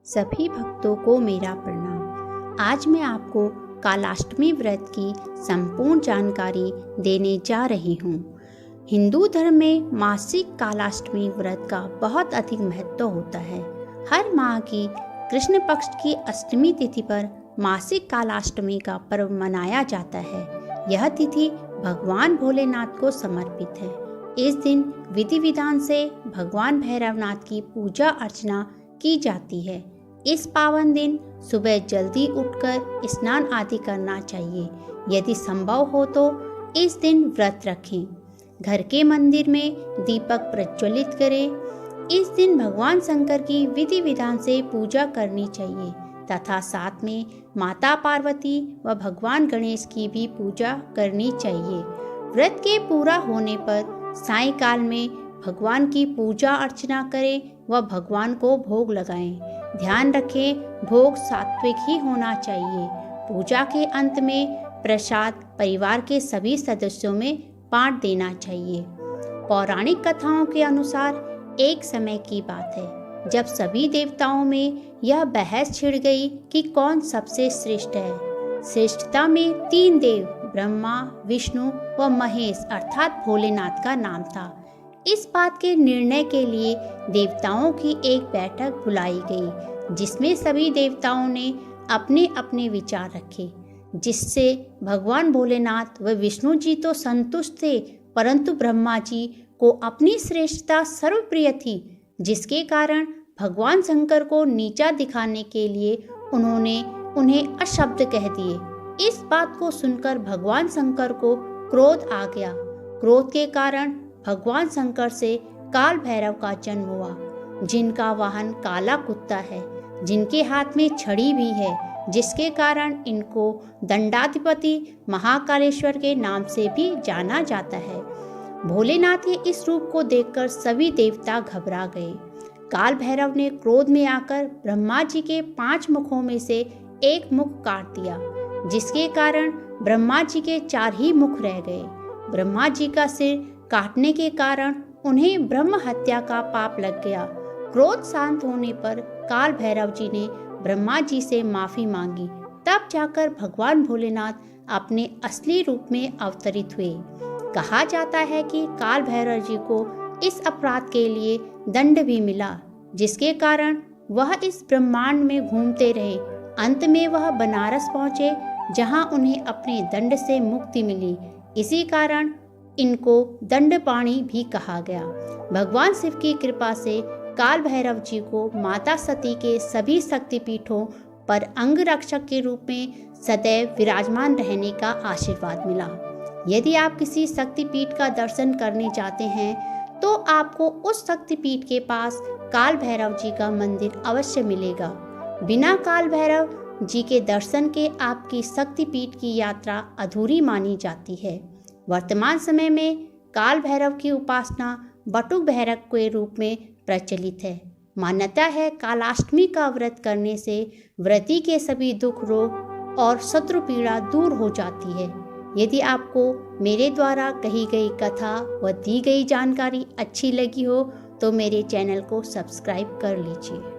सभी भक्तों को मेरा प्रणाम। आज मैं आपको कालाष्टमी व्रत की संपूर्ण जानकारी देने जा रही हूँ। हिंदू धर्म में मासिक कालाष्टमी व्रत का बहुत अधिक महत्व होता है। हर माह की कृष्ण पक्ष की अष्टमी तिथि पर मासिक कालाष्टमी का पर्व मनाया जाता है। यह तिथि भगवान भोलेनाथ को समर्पित है। इस दिन विधि विधान से भगवान भैरवनाथ की पूजा अर्चना की जाती है। इस पावन दिन सुबह जल्दी उठकर स्नान आदि करना चाहिए। यदि संभव हो तो इस दिन व्रत रखें। घर के मंदिर में दीपक प्रज्वलित करें। इस दिन भगवान शंकर की विधि विधान से पूजा करनी चाहिए तथा साथ में माता पार्वती व भगवान गणेश की भी पूजा करनी चाहिए। व्रत के पूरा होने पर सायंकाल में भगवान की पूजा अर्चना करें व भगवान को भोग लगाएं। ध्यान रखें, भोग सात्विक ही होना चाहिए। पूजा के अंत में प्रसाद परिवार के सभी सदस्यों में बांट देना चाहिए। पौराणिक कथाओं के अनुसार एक समय की बात है जब सभी देवताओं में यह बहस छिड़ गई कि कौन सबसे श्रेष्ठ है। श्रेष्ठता में 3 देव ब्रह्मा, विष्णु व महेश अर्थात भोलेनाथ का नाम था। इस बात के निर्णय के लिए देवताओं की एक बैठक बुलाई गई जिसमें सभी देवताओं ने अपने अपने विचार रखे, जिससे भगवान भोलेनाथ व विष्णु जी तो संतुष्ट थे, परंतु ब्रह्मा जी को अपनी श्रेष्ठता सर्वप्रिय थी, जिसके कारण भगवान शंकर को नीचा दिखाने के लिए उन्होंने उन्हें अशब्द कह दिए। इस बात को सुनकर भगवान शंकर को क्रोध आ गया। क्रोध के कारण भगवान शंकर से काल भैरव का जन्म हुआ, जिनका वाहन काला कुत्ता है, जिनके हाथ में छड़ी भी है, जिसके कारण इनको दंडाधिपति महाकालेश्वर के नाम से भी जाना जाता है। भोलेनाथ के इस रूप को देखकर सभी देवता घबरा गए। काल भैरव ने क्रोध में आकर ब्रह्मा जी के 5 मुखों में से एक मुख काट दिया, जिसके कारण ब्रह्मा जी के 4 ही मुख रह गए। ब्रह्मा जी का सिर काटने के कारण उन्हें ब्रह्म हत्या का पाप लग गया। क्रोध शांत होने पर काल भैरव जी ने ब्रह्मा जी से माफी मांगी। तब जाकर भगवान भोलेनाथ अपने असली रूप में अवतरित हुए। कहा जाता है कि काल भैरव जी को इस अपराध के लिए दंड भी मिला, जिसके कारण वह इस ब्रह्मांड में घूमते रहे। अंत में वह बनारस पहुंचे, जहां उन्हें अपने दंड से मुक्ति मिली। इसी कारण इनको दंडपाणी भी कहा गया। भगवान शिव की कृपा से काल भैरव जी को माता सती के सभी शक्तिपीठों पर अंग रक्षक के रूप में सदैव विराजमान रहने का आशीर्वाद मिला। यदि आप किसी शक्तिपीठ का दर्शन करने जाते हैं तो आपको उस शक्तिपीठ के पास काल भैरव जी का मंदिर अवश्य मिलेगा। बिना काल भैरव जी के दर्शन के आपकी शक्तिपीठ की यात्रा अधूरी मानी जाती है। वर्तमान समय में काल भैरव की उपासना बटुक भैरव के रूप में प्रचलित है। मान्यता है कालाष्टमी का व्रत करने से व्रती के सभी दुख, रोग और शत्रु पीड़ा दूर हो जाती है। यदि आपको मेरे द्वारा कही गई कथा व दी गई जानकारी अच्छी लगी हो तो मेरे चैनल को सब्सक्राइब कर लीजिए।